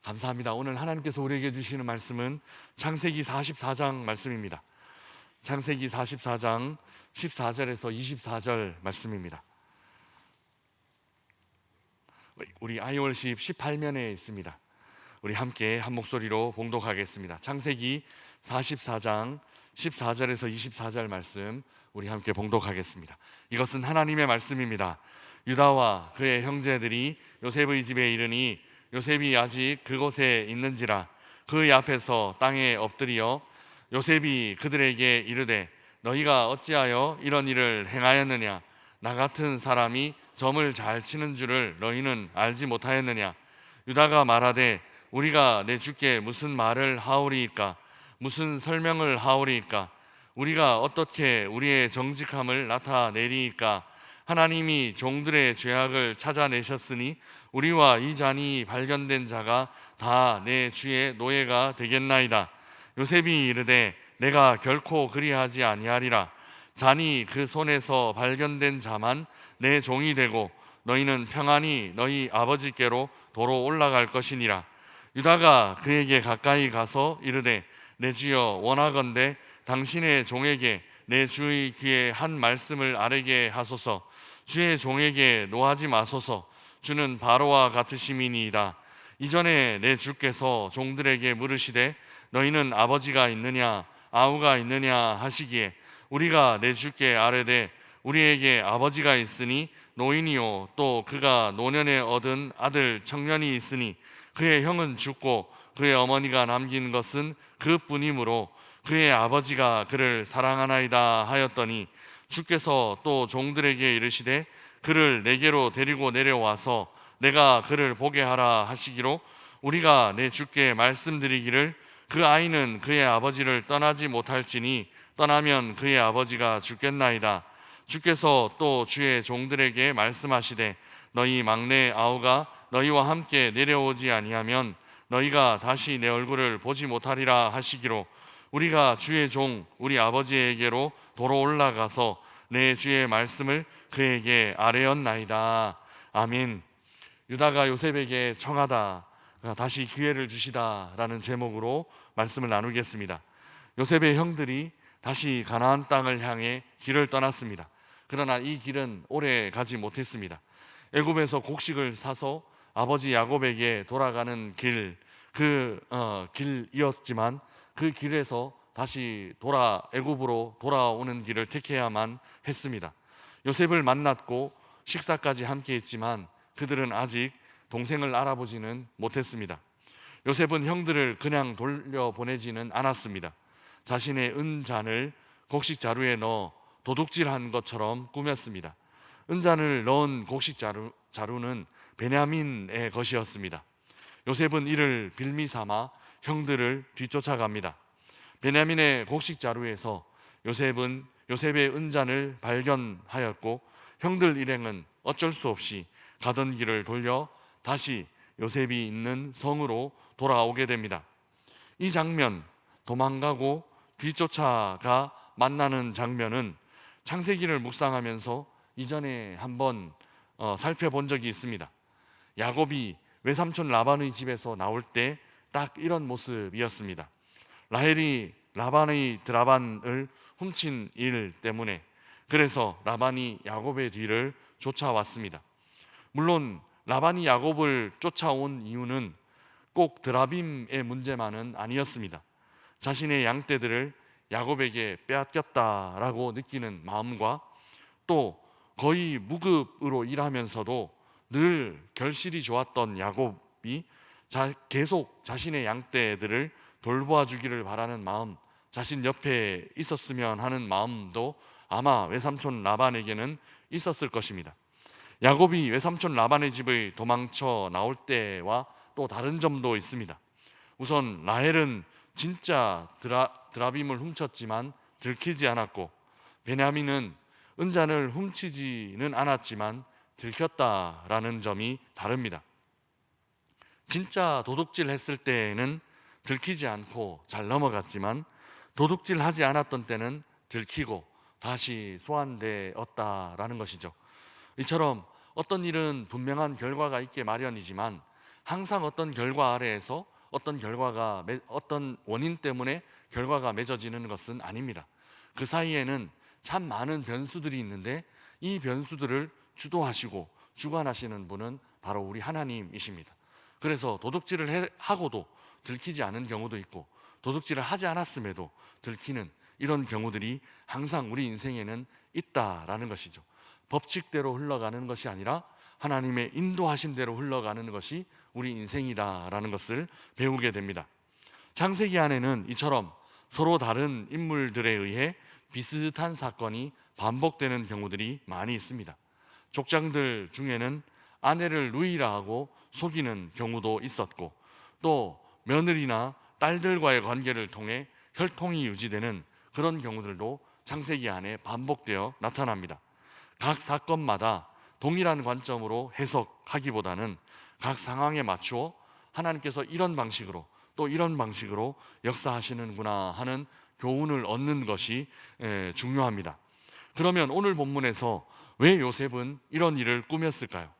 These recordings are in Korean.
감사합니다. 오늘 하나님께서 우리에게 주시는 말씀은 창세기 44장 말씀입니다. 창세기 44장 14절에서 24절 말씀입니다. 우리 아이월십 18면에 있습니다. 우리 함께 한 목소리로 봉독하겠습니다. 창세기 44장 14절에서 24절 말씀 우리 함께 봉독하겠습니다. 이것은 하나님의 말씀입니다. 유다와 그의 형제들이 요셉의 집에 이르니 요셉이 아직 그곳에 있는지라 그의 앞에서 땅에 엎드리어 요셉이 그들에게 이르되 너희가 어찌하여 이런 일을 행하였느냐? 나 같은 사람이 점을 잘 치는 줄을 너희는 알지 못하였느냐? 유다가 말하되 우리가 내 주께 무슨 말을 하오리이까? 무슨 설명을 하오리이까? 우리가 어떻게 우리의 정직함을 나타내리이까? 하나님이 종들의 죄악을 찾아내셨으니 우리와 이 잔이 발견된 자가 다 내 주의 노예가 되겠나이다. 요셉이 이르되 내가 결코 그리하지 아니하리라. 잔이 그 손에서 발견된 자만 내 종이 되고 너희는 평안히 너희 아버지께로 도로 올라갈 것이니라. 유다가 그에게 가까이 가서 이르되 내 주여 원하건대 당신의 종에게 내 주의 귀에 한 말씀을 아뢰게 하소서. 주의 종에게 노하지 마소서. 주는 바로와 같으심이니이다. 이전에 내 주께서 종들에게 물으시되 너희는 아버지가 있느냐 아우가 있느냐 하시기에 우리가 내 주께 아뢰되 우리에게 아버지가 있으니 노인이요 또 그가 노년에 얻은 아들 청년이 있으니 그의 형은 죽고 그의 어머니가 남긴 것은 그뿐이므로 그의 아버지가 그를 사랑하나이다 하였더니 주께서 또 종들에게 이르시되 그를 내게로 데리고 내려와서 내가 그를 보게 하라 하시기로 우리가 내 주께 말씀드리기를 그 아이는 그의 아버지를 떠나지 못할지니 떠나면 그의 아버지가 죽겠나이다. 주께서 또 주의 종들에게 말씀하시되 너희 막내 아우가 너희와 함께 내려오지 아니하면 너희가 다시 내 얼굴을 보지 못하리라 하시기로 우리가 주의 종 우리 아버지에게로 도로 올라가서 내 주의 말씀을 그에게 아뢰었나이다. 아멘. 유다가 요셉에게 청하다 다시 기회를 주시다라는 제목으로 말씀을 나누겠습니다. 요셉의 형들이 다시 가나안 땅을 향해 길을 떠났습니다. 그러나 이 길은 오래 가지 못했습니다. 애굽에서 곡식을 사서 아버지 야곱에게 돌아가는 길이었지만 그 길에서 다시 애굽으로 돌아오는 길을 택해야만 했습니다. 요셉을 만났고 식사까지 함께 했지만 그들은 아직 동생을 알아보지는 못했습니다. 요셉은 형들을 그냥 돌려보내지는 않았습니다. 자신의 은잔을 곡식 자루에 넣어 도둑질한 것처럼 꾸몄습니다. 은잔을 넣은 곡식 자루는 베냐민의 것이었습니다. 요셉은 이를 빌미 삼아 형들을 뒤쫓아갑니다. 베냐민의 곡식 자루에서 요셉의 은잔을 발견하였고 형들 일행은 어쩔 수 없이 가던 길을 돌려 다시 요셉이 있는 성으로 돌아오게 됩니다. 이 장면, 도망가고 뒤쫓아가 만나는 장면은 창세기를 묵상하면서 이전에 한번 살펴본 적이 있습니다. 야곱이 외삼촌 라반의 집에서 나올 때 딱 이런 모습이었습니다. 라헬이 라반의 드라반을 훔친 일 때문에 그래서 라반이 야곱의 뒤를 쫓아왔습니다. 물론 라반이 야곱을 쫓아온 이유는 꼭 드라빔의 문제만은 아니었습니다. 자신의 양떼들을 야곱에게 빼앗겼다라고 느끼는 마음과 또 거의 무급으로 일하면서도 늘 결실이 좋았던 야곱이 계속 자신의 양떼들을 돌보아 주기를 바라는 마음, 자신 옆에 있었으면 하는 마음도 아마 외삼촌 라반에게는 있었을 것입니다. 야곱이 외삼촌 라반의 집을 도망쳐 나올 때와 또 다른 점도 있습니다. 우선 라헬은 진짜 드라빔을 훔쳤지만 들키지 않았고 베냐민은 은잔을 훔치지는 않았지만 들켰다라는 점이 다릅니다. 진짜 도둑질 했을 때는 들키지 않고 잘 넘어갔지만 도둑질 하지 않았던 때는 들키고 다시 소환되었다라는 것이죠. 이처럼 어떤 일은 분명한 결과가 있게 마련이지만 항상 어떤 결과 아래에서 어떤 원인 때문에 결과가 맺어지는 것은 아닙니다. 그 사이에는 참 많은 변수들이 있는데 이 변수들을 주도하시고 주관하시는 분은 바로 우리 하나님이십니다. 그래서 도둑질을 하고도 들키지 않은 경우도 있고, 도둑질을 하지 않았음에도 들키는 이런 경우들이 항상 우리 인생에는 있다라는 것이죠. 법칙대로 흘러가는 것이 아니라 하나님의 인도하심대로 흘러가는 것이 우리 인생이다라는 것을 배우게 됩니다. 창세기 안에는 이처럼 서로 다른 인물들에 의해 비슷한 사건이 반복되는 경우들이 많이 있습니다. 족장들 중에는 아내를 누이라 하고 속이는 경우도 있었고, 또 며느리나 딸들과의 관계를 통해 혈통이 유지되는 그런 경우들도 창세기 안에 반복되어 나타납니다. 각 사건마다 동일한 관점으로 해석하기보다는 각 상황에 맞추어 하나님께서 이런 방식으로 또 이런 방식으로 역사하시는구나 하는 교훈을 얻는 것이 중요합니다. 그러면 오늘 본문에서 왜 요셉은 이런 일을 꾸몄을까요?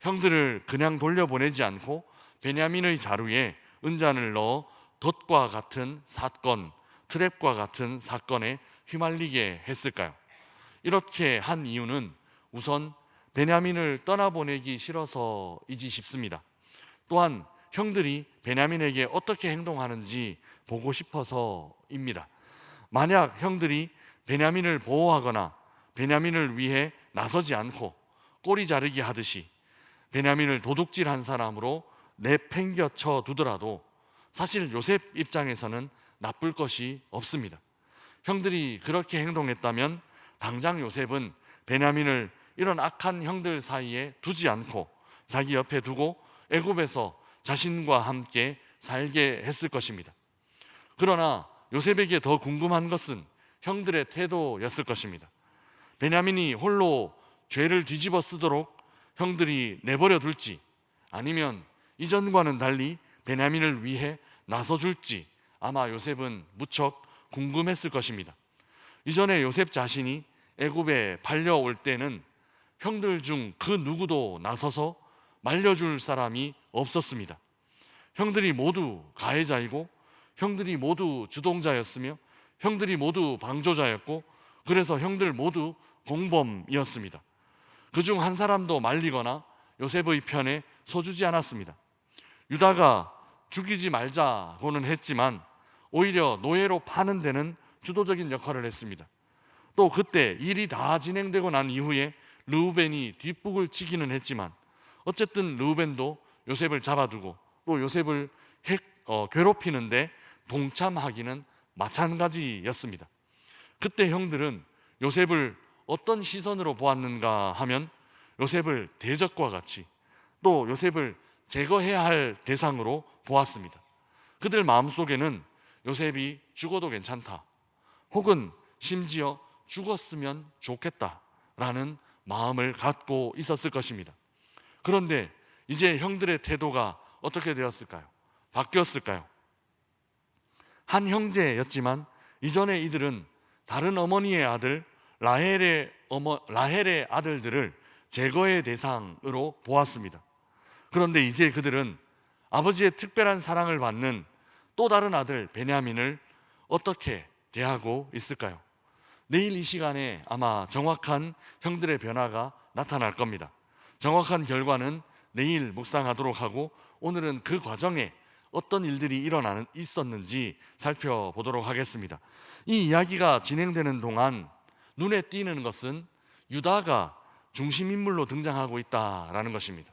형들을 그냥 돌려보내지 않고 베냐민의 자루에 은잔을 넣어 덫과 같은 사건, 트랩과 같은 사건에 휘말리게 했을까요? 이렇게 한 이유는 우선 베냐민을 떠나보내기 싫어서이지 싶습니다. 또한 형들이 베냐민에게 어떻게 행동하는지 보고 싶어서입니다. 만약 형들이 베냐민을 보호하거나 베냐민을 위해 나서지 않고 꼬리 자르기 하듯이 베냐민을 도둑질한 사람으로 내팽겨쳐 두더라도 사실 요셉 입장에서는 나쁠 것이 없습니다. 형들이 그렇게 행동했다면 당장 요셉은 베냐민을 이런 악한 형들 사이에 두지 않고 자기 옆에 두고 애굽에서 자신과 함께 살게 했을 것입니다. 그러나 요셉에게 더 궁금한 것은 형들의 태도였을 것입니다. 베냐민이 홀로 죄를 뒤집어 쓰도록 형들이 내버려 둘지, 아니면 이전과는 달리 베냐민을 위해 나서줄지 아마 요셉은 무척 궁금했을 것입니다. 이전에 요셉 자신이 애굽에 팔려올 때는 형들 중 그 누구도 나서서 말려줄 사람이 없었습니다. 형들이 모두 가해자이고 형들이 모두 주동자였으며 형들이 모두 방조자였고, 그래서 형들 모두 공범이었습니다. 그중 한 사람도 말리거나 요셉의 편에 서주지 않았습니다. 유다가 죽이지 말자고는 했지만 오히려 노예로 파는 데는 주도적인 역할을 했습니다. 또 그때 일이 다 진행되고 난 이후에 르우벤이 뒷북을 치기는 했지만 어쨌든 르우벤도 요셉을 잡아두고 또 요셉을 괴롭히는데 동참하기는 마찬가지였습니다. 그때 형들은 요셉을 어떤 시선으로 보았는가 하면 요셉을 대적과 같이, 또 요셉을 제거해야 할 대상으로 보았습니다. 그들 마음속에는 요셉이 죽어도 괜찮다, 혹은 심지어 죽었으면 좋겠다라는 마음을 갖고 있었을 것입니다. 그런데 이제 형들의 태도가 어떻게 되었을까요? 바뀌었을까요? 한 형제였지만 이전에 이들은 다른 어머니의 아들 라헬의 아들들을 제거의 대상으로 보았습니다. 그런데 이제 그들은 아버지의 특별한 사랑을 받는 또 다른 아들 베냐민을 어떻게 대하고 있을까요? 내일 이 시간에 아마 정확한 형들의 변화가 나타날 겁니다. 정확한 결과는 내일 묵상하도록 하고, 오늘은 그 과정에 어떤 일들이 있었는지 살펴보도록 하겠습니다. 이 이야기가 진행되는 동안 눈에 띄는 것은 유다가 중심인물로 등장하고 있다라는 것입니다.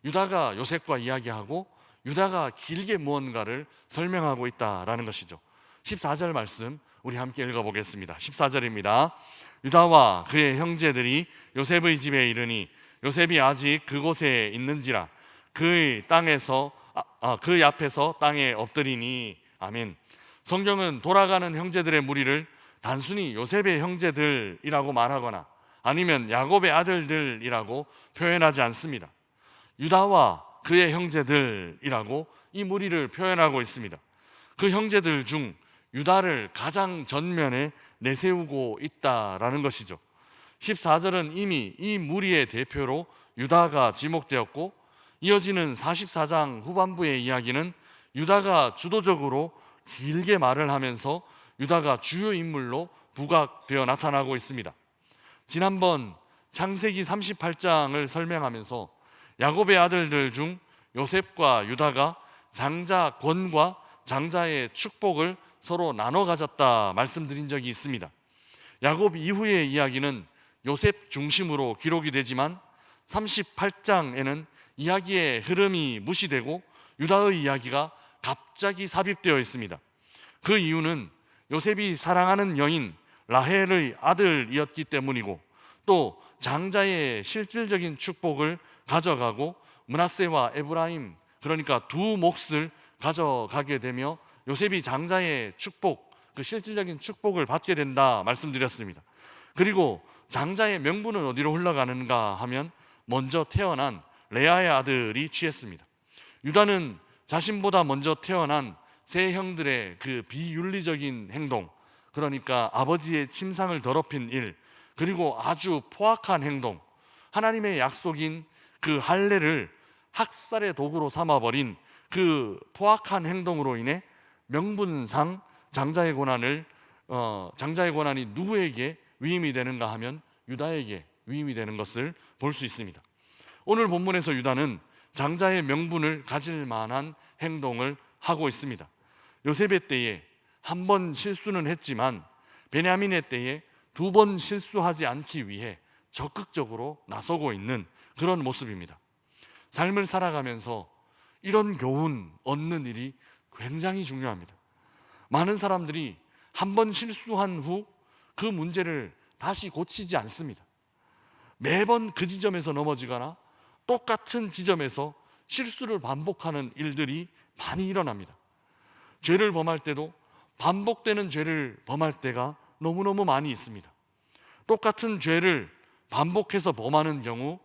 유다가 요셉과 이야기하고 유다가 길게 무언가를 설명하고 있다라는 것이죠. 14절 말씀 우리 함께 읽어보겠습니다. 14절입니다. 유다와 그의 형제들이 요셉의 집에 이르니 요셉이 아직 그곳에 있는지라 그의 앞에서 땅에 엎드리니. 아멘. 성경은 돌아가는 형제들의 무리를 단순히 요셉의 형제들이라고 말하거나 아니면 야곱의 아들들이라고 표현하지 않습니다. 유다와 그의 형제들이라고 이 무리를 표현하고 있습니다. 그 형제들 중 유다를 가장 전면에 내세우고 있다라는 것이죠. 14절은 이미 이 무리의 대표로 유다가 지목되었고 이어지는 44장 후반부의 이야기는 유다가 주도적으로 길게 말을 하면서 유다가 주요 인물로 부각되어 나타나고 있습니다. 지난번 창세기 38장을 설명하면서 야곱의 아들들 중 요셉과 유다가 장자 권과 장자의 축복을 서로 나눠 가졌다 말씀드린 적이 있습니다. 야곱 이후의 이야기는 요셉 중심으로 기록이 되지만 38장에는 이야기의 흐름이 무시되고 유다의 이야기가 갑자기 삽입되어 있습니다. 그 이유는 요셉이 사랑하는 여인 라헬의 아들이었기 때문이고, 또 장자의 실질적인 축복을 가져가고 므낫세와 에브라임, 그러니까 두 몫을 가져가게 되며 요셉이 장자의 축복, 그 실질적인 축복을 받게 된다 말씀드렸습니다. 그리고 장자의 명분은 어디로 흘러가는가 하면 먼저 태어난 레아의 아들이 취했습니다. 유다는 자신보다 먼저 태어난 세 형들의 그 비윤리적인 행동, 그러니까 아버지의 침상을 더럽힌 일, 그리고 아주 포악한 행동, 하나님의 약속인 그 할례를 학살의 도구로 삼아버린 그 포악한 행동으로 인해 명분상 장자의 권한이 누구에게 위임이 되는가 하면 유다에게 위임이 되는 것을 볼 수 있습니다. 오늘 본문에서 유다는 장자의 명분을 가질 만한 행동을 하고 있습니다. 요셉의 때에 한 번 실수는 했지만 베냐민의 때에 두 번 실수하지 않기 위해 적극적으로 나서고 있는 그런 모습입니다. 삶을 살아가면서 이런 교훈 얻는 일이 굉장히 중요합니다. 많은 사람들이 한 번 실수한 후 그 문제를 다시 고치지 않습니다. 매번 그 지점에서 넘어지거나 똑같은 지점에서 실수를 반복하는 일들이 많이 일어납니다. 죄를 범할 때도 반복되는 죄를 범할 때가 너무너무 많이 있습니다. 똑같은 죄를 반복해서 범하는 경우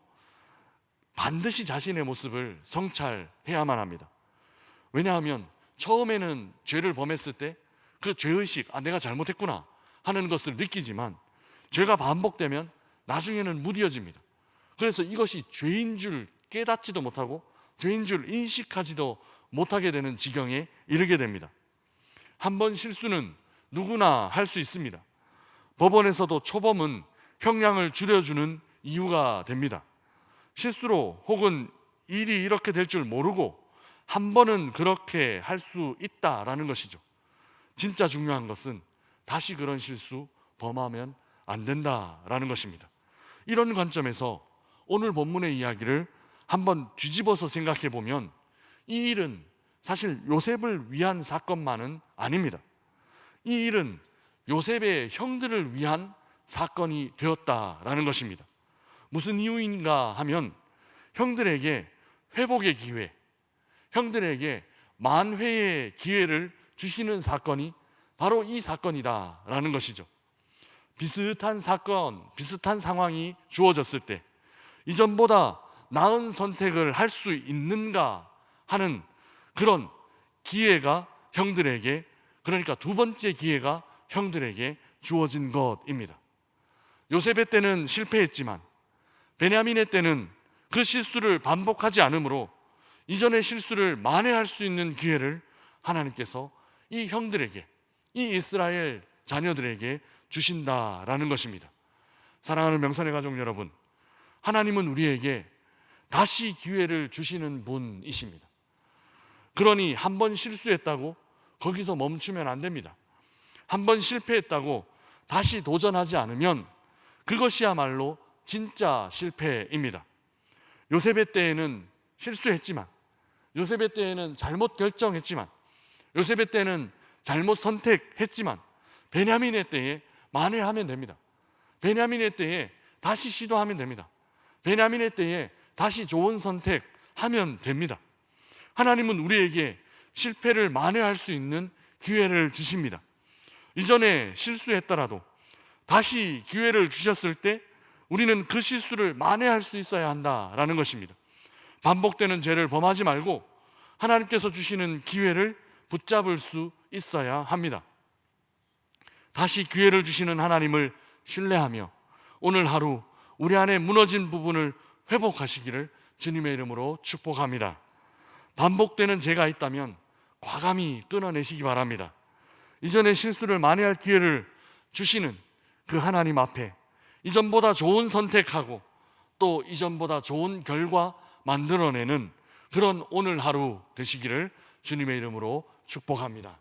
반드시 자신의 모습을 성찰해야만 합니다. 왜냐하면 처음에는 죄를 범했을 때 그 죄의식, 내가 잘못했구나 하는 것을 느끼지만 죄가 반복되면 나중에는 무뎌집니다. 그래서 이것이 죄인 줄 깨닫지도 못하고 죄인 줄 인식하지도 못하게 되는 지경에 이르게 됩니다. 한 번 실수는 누구나 할 수 있습니다. 법원에서도 초범은 형량을 줄여주는 이유가 됩니다. 실수로 혹은 일이 이렇게 될 줄 모르고 한 번은 그렇게 할 수 있다라는 것이죠. 진짜 중요한 것은 다시 그런 실수 범하면 안 된다라는 것입니다. 이런 관점에서 오늘 본문의 이야기를 한번 뒤집어서 생각해 보면 이 일은 사실 요셉을 위한 사건만은 아닙니다. 이 일은 요셉의 형들을 위한 사건이 되었다라는 것입니다. 무슨 이유인가 하면 형들에게 회복의 기회, 형들에게 만회의 기회를 주시는 사건이 바로 이 사건이다라는 것이죠. 비슷한 사건, 비슷한 상황이 주어졌을 때 이전보다 나은 선택을 할 수 있는가 하는 그런 기회가 형들에게, 그러니까 두 번째 기회가 형들에게 주어진 것입니다. 요셉의 때는 실패했지만 베냐민의 때는 그 실수를 반복하지 않으므로 이전의 실수를 만회할 수 있는 기회를 하나님께서 이 형들에게, 이 이스라엘 자녀들에게 주신다라는 것입니다. 사랑하는 명선의 가족 여러분, 하나님은 우리에게 다시 기회를 주시는 분이십니다. 그러니 한 번 실수했다고 거기서 멈추면 안 됩니다. 한 번 실패했다고 다시 도전하지 않으면 그것이야말로 진짜 실패입니다. 요셉의 때에는 실수했지만, 요셉의 때에는 잘못 결정했지만, 요셉의 때는 잘못 선택했지만 베냐민의 때에 만회하면 됩니다. 베냐민의 때에 다시 시도하면 됩니다. 베냐민의 때에 다시 좋은 선택하면 됩니다. 하나님은 우리에게 실패를 만회할 수 있는 기회를 주십니다. 이전에 실수했더라도 다시 기회를 주셨을 때 우리는 그 실수를 만회할 수 있어야 한다라는 것입니다. 반복되는 죄를 범하지 말고 하나님께서 주시는 기회를 붙잡을 수 있어야 합니다. 다시 기회를 주시는 하나님을 신뢰하며 오늘 하루 우리 안에 무너진 부분을 회복하시기를 주님의 이름으로 축복합니다. 반복되는 죄가 있다면 과감히 끊어내시기 바랍니다. 이전에 실수를 만회할 기회를 주시는 그 하나님 앞에 이전보다 좋은 선택하고 또 이전보다 좋은 결과 만들어내는 그런 오늘 하루 되시기를 주님의 이름으로 축복합니다.